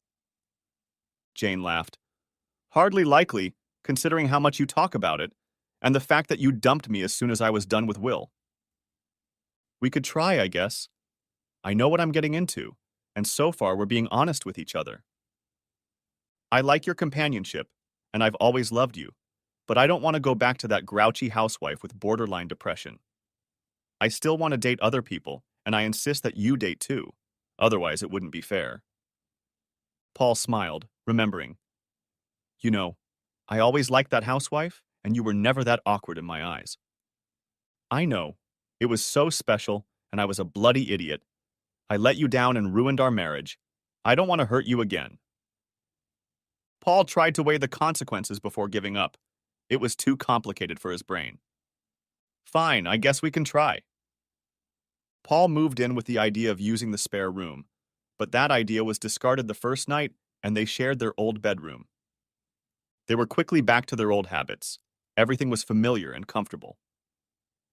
Jane laughed. "Hardly likely, considering how much you talk about it, and the fact that you dumped me as soon as I was done with Will. We could try, I guess. I know what I'm getting into, and so far we're being honest with each other. I like your companionship, and I've always loved you, but I don't want to go back to that grouchy housewife with borderline depression. I still want to date other people, and I insist that you date too. Otherwise, it wouldn't be fair." Paul smiled, remembering. "You know, I always liked that housewife, and you were never that awkward in my eyes." "I know. It was so special, and I was a bloody idiot. I let you down and ruined our marriage. I don't want to hurt you again." Paul tried to weigh the consequences before giving up. It was too complicated for his brain. "Fine, I guess we can try." Paul moved in with the idea of using the spare room, but that idea was discarded the first night, and they shared their old bedroom. They were quickly back to their old habits. Everything was familiar and comfortable.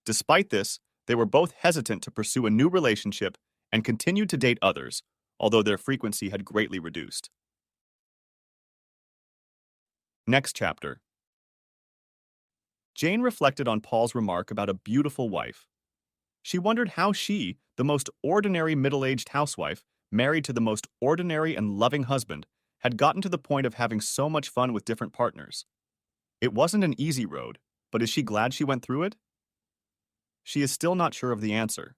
Despite this, they were both hesitant to pursue a new relationship and continued to date others, although their frequency had greatly reduced. Next chapter. Jane reflected on Paul's remark about a beautiful wife. She wondered how she, the most ordinary middle-aged housewife, married to the most ordinary and loving husband, had gotten to the point of having so much fun with different partners. It wasn't an easy road, but is she glad she went through it? She is still not sure of the answer.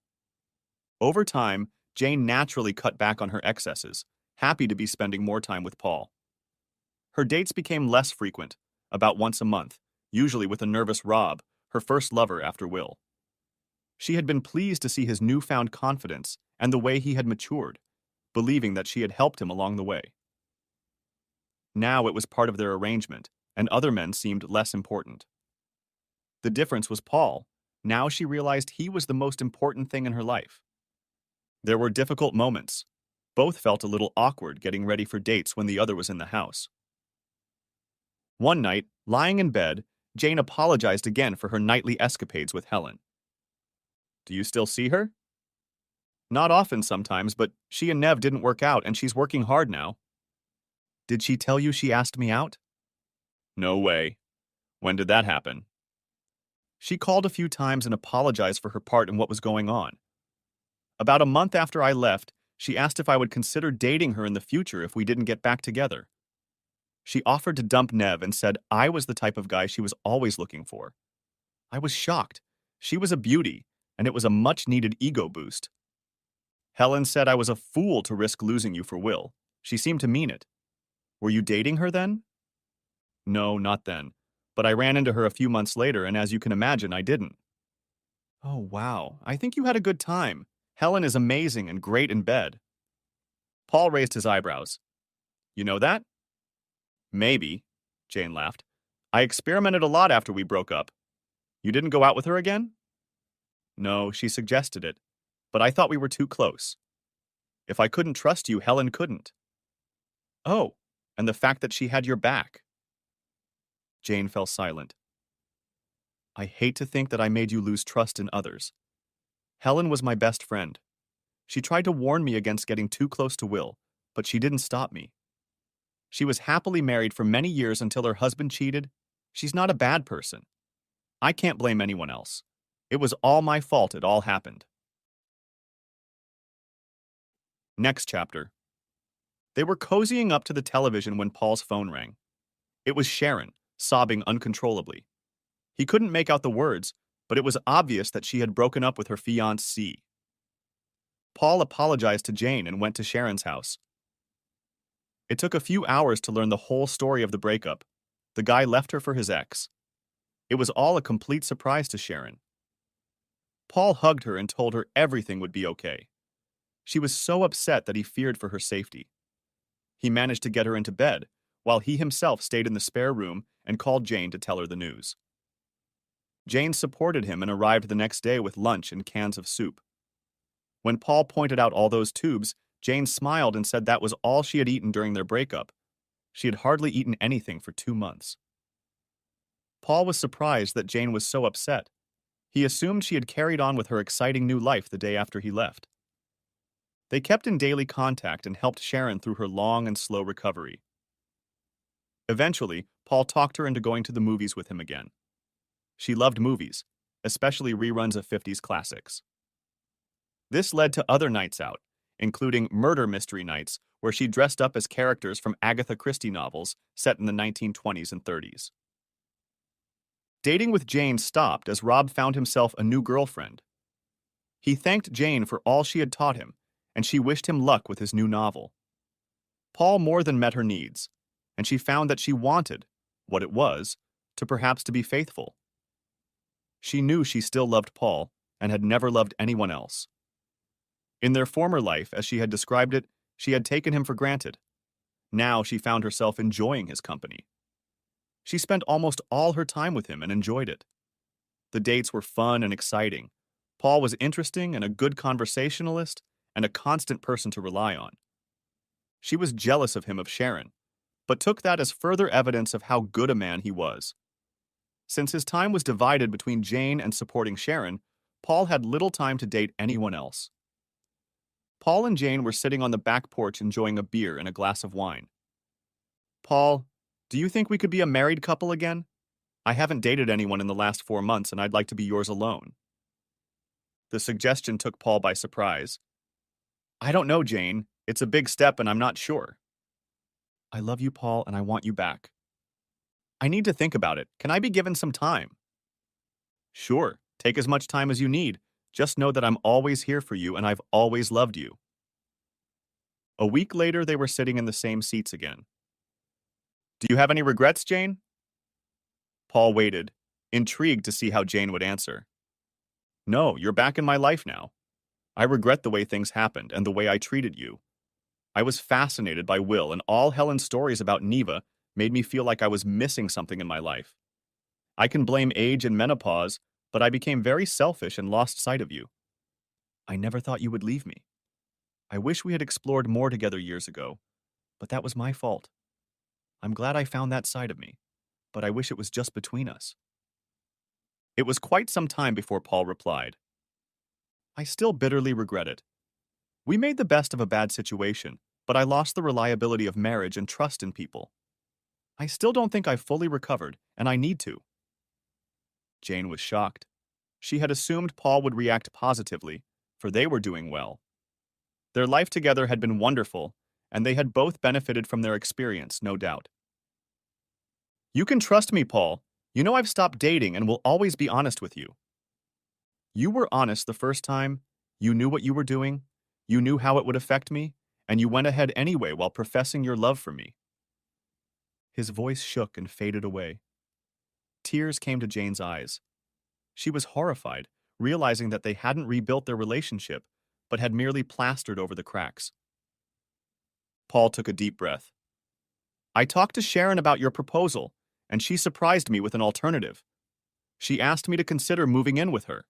Over time, Jane naturally cut back on her excesses, happy to be spending more time with Paul. Her dates became less frequent, about once a month, usually with a nervous Rob, her first lover after Will. She had been pleased to see his newfound confidence and the way he had matured, believing that she had helped him along the way. Now it was part of their arrangement, and other men seemed less important. The difference was Paul. Now she realized he was the most important thing in her life. There were difficult moments. Both felt a little awkward getting ready for dates when the other was in the house. One night, lying in bed, Jane apologized again for her nightly escapades with Helen. Do you still see her? Not often sometimes, but she and Nev didn't work out and she's working hard now. Did she tell you she asked me out? No way. When did that happen? She called a few times and apologized for her part in what was going on. About a month after I left, she asked if I would consider dating her in the future if we didn't get back together. She offered to dump Nev and said I was the type of guy she was always looking for. I was shocked. She was a beauty, and it was a much-needed ego boost. Helen said I was a fool to risk losing you for Will. She seemed to mean it. Were you dating her then? No, not then. But I ran into her a few months later, and as you can imagine, I didn't. Oh, wow. I think you had a good time. Helen is amazing and great in bed. Paul raised his eyebrows. You know that? Maybe, Jane laughed. I experimented a lot after we broke up. You didn't go out with her again? No, she suggested it, but I thought we were too close. If I couldn't trust you, Helen couldn't. Oh, and the fact that she had your back. Jane fell silent. I hate to think that I made you lose trust in others. Helen was my best friend. She tried to warn me against getting too close to Will, but she didn't stop me. She was happily married for many years until her husband cheated. She's not a bad person. I can't blame anyone else. It was all my fault it all happened. Next chapter. They were cozying up to the television when Paul's phone rang. It was Sharon, sobbing uncontrollably. He couldn't make out the words, but it was obvious that she had broken up with her fiancé. Paul apologized to Jane and went to Sharon's house. It took a few hours to learn the whole story of the breakup. The guy left her for his ex. It was all a complete surprise to Sharon. Paul hugged her and told her everything would be okay. She was so upset that he feared for her safety. He managed to get her into bed, while he himself stayed in the spare room and called Jane to tell her the news. Jane supported him and arrived the next day with lunch and cans of soup. When Paul pointed out all those tubes, Jane smiled and said that was all she had eaten during their breakup. She had hardly eaten anything for 2 months. Paul was surprised that Jane was so upset. He assumed she had carried on with her exciting new life the day after he left. They kept in daily contact and helped Sharon through her long and slow recovery. Eventually, Paul talked her into going to the movies with him again. She loved movies, especially reruns of 50s classics. This led to other nights out, including murder mystery nights where she dressed up as characters from Agatha Christie novels set in the 1920s and 30s. Dating with Jane stopped as Rob found himself a new girlfriend. He thanked Jane for all she had taught him, and she wished him luck with his new novel. Paul more than met her needs, and she found that she wanted, what it was, to be faithful. She knew she still loved Paul and had never loved anyone else. In their former life, as she had described it, she had taken him for granted. Now she found herself enjoying his company. She spent almost all her time with him and enjoyed it. The dates were fun and exciting. Paul was interesting and a good conversationalist and a constant person to rely on. She was jealous of him of Sharon, but took that as further evidence of how good a man he was. Since his time was divided between Jane and supporting Sharon, Paul had little time to date anyone else. Paul and Jane were sitting on the back porch enjoying a beer and a glass of wine. Paul, do you think we could be a married couple again? I haven't dated anyone in the last 4 months and I'd like to be yours alone. The suggestion took Paul by surprise. I don't know, Jane. It's a big step and I'm not sure. I love you, Paul, and I want you back. I need to think about it. Can I be given some time? Sure. Take as much time as you need. Just know that I'm always here for you and I've always loved you. A week later, they were sitting in the same seats again. Do you have any regrets, Jane? Paul waited, intrigued to see how Jane would answer. No, you're back in my life now. I regret the way things happened and the way I treated you. I was fascinated by Will, and all Helen's stories about Neva made me feel like I was missing something in my life. I can blame age and menopause, but I became very selfish and lost sight of you. I never thought you would leave me. I wish we had explored more together years ago, but that was my fault. I'm glad I found that side of me, but I wish it was just between us. It was quite some time before Paul replied. I still bitterly regret it. We made the best of a bad situation, but I lost the reliability of marriage and trust in people. I still don't think I've fully recovered, and I need to. Jane was shocked. She had assumed Paul would react positively, for they were doing well. Their life together had been wonderful, and they had both benefited from their experience, no doubt. You can trust me, Paul. You know I've stopped dating and will always be honest with you. You were honest the first time, you knew what you were doing, you knew how it would affect me, and you went ahead anyway while professing your love for me. His voice shook and faded away. Tears came to Jane's eyes. She was horrified, realizing that they hadn't rebuilt their relationship, but had merely plastered over the cracks. Paul took a deep breath. I talked to Sharon about your proposal, and she surprised me with an alternative. She asked me to consider moving in with her.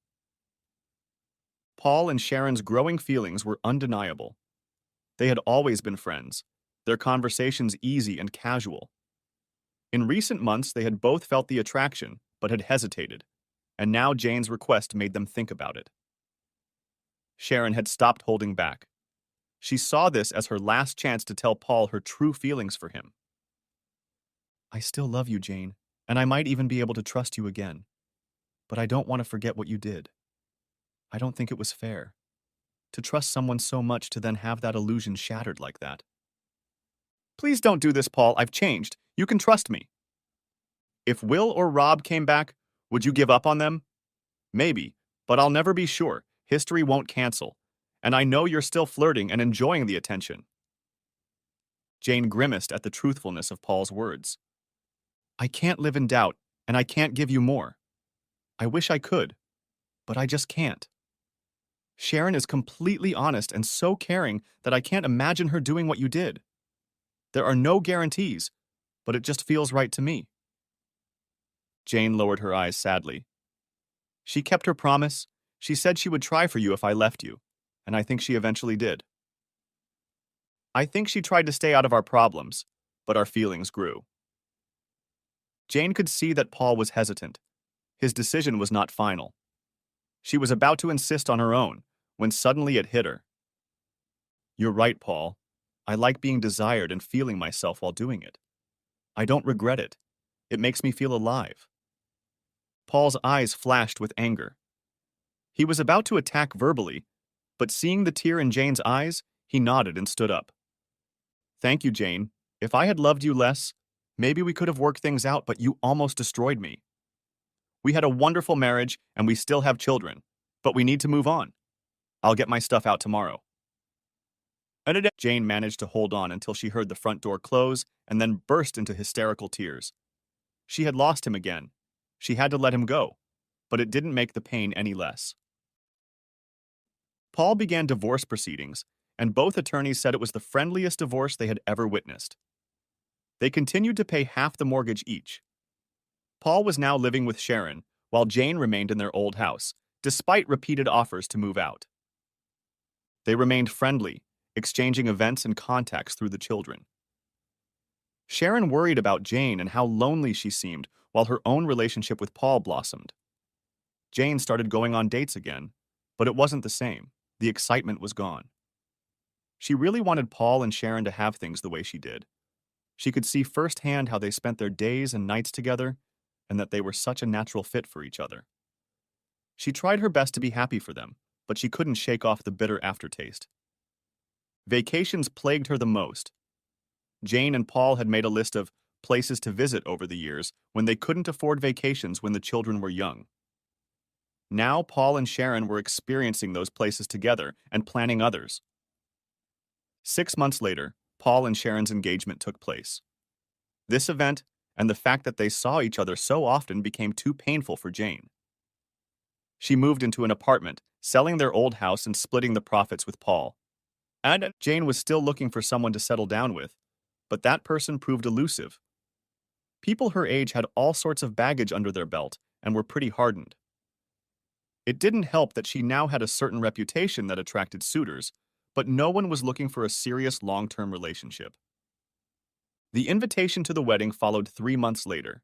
Paul and Sharon's growing feelings were undeniable. They had always been friends, their conversations easy and casual. In recent months, they had both felt the attraction, but had hesitated, and now Jane's request made them think about it. Sharon had stopped holding back. She saw this as her last chance to tell Paul her true feelings for him. I still love you, Jane, and I might even be able to trust you again. But I don't want to forget what you did. I don't think it was fair. To trust someone so much to then have that illusion shattered like that. Please don't do this, Paul. I've changed. You can trust me. If Will or Rob came back, would you give up on them? Maybe, but I'll never be sure. History won't cancel. And I know you're still flirting and enjoying the attention. Jane grimaced at the truthfulness of Paul's words. I can't live in doubt, and I can't give you more. I wish I could, but I just can't. Sharon is completely honest and so caring that I can't imagine her doing what you did. There are no guarantees, but it just feels right to me. Jane lowered her eyes sadly. She kept her promise. She said she would try for you if I left you, and I think she eventually did. I think she tried to stay out of our problems, but our feelings grew. Jane could see that Paul was hesitant. His decision was not final. She was about to insist on her own, when suddenly it hit her. You're right, Paul. I like being desired and feeling myself while doing it. I don't regret it. It makes me feel alive. Paul's eyes flashed with anger. He was about to attack verbally, but seeing the tear in Jane's eyes, he nodded and stood up. Thank you, Jane. If I had loved you less, maybe we could have worked things out, but you almost destroyed me. We had a wonderful marriage, and we still have children, but we need to move on. I'll get my stuff out tomorrow. Jane managed to hold on until she heard the front door close and then burst into hysterical tears. She had lost him again. She had to let him go, but it didn't make the pain any less. Paul began divorce proceedings, and both attorneys said it was the friendliest divorce they had ever witnessed. They continued to pay half the mortgage each. Paul was now living with Sharon, while Jane remained in their old house, despite repeated offers to move out. They remained friendly, exchanging events and contacts through the children. Sharon worried about Jane and how lonely she seemed while her own relationship with Paul blossomed. Jane started going on dates again, but it wasn't the same. The excitement was gone. She really wanted Paul and Sharon to have things the way she did. She could see firsthand how they spent their days and nights together, and that they were such a natural fit for each other. She tried her best to be happy for them, but she couldn't shake off the bitter aftertaste. Vacations plagued her the most. Jane and Paul had made a list of places to visit over the years when they couldn't afford vacations when the children were young. Now Paul and Sharon were experiencing those places together and planning others. 6 months later, Paul and Sharon's engagement took place. This event and the fact that they saw each other so often became too painful for Jane. She moved into an apartment, selling their old house and splitting the profits with Paul. And Jane was still looking for someone to settle down with, but that person proved elusive. People her age had all sorts of baggage under their belt and were pretty hardened. It didn't help that she now had a certain reputation that attracted suitors, but no one was looking for a serious long-term relationship. The invitation to the wedding followed 3 months later.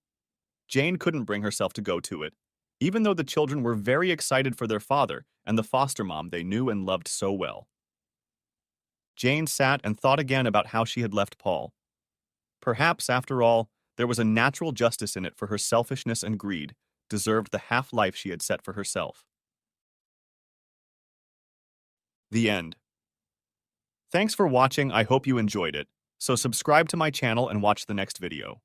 Jane couldn't bring herself to go to it, even though the children were very excited for their father and the foster mom they knew and loved so well. Jane sat and thought again about how she had left Paul. Perhaps, after all, there was a natural justice in it for her selfishness and greed, deserved the half-life she had set for herself. The end. Thanks for watching, I hope you enjoyed it, so subscribe to my channel and watch the next video.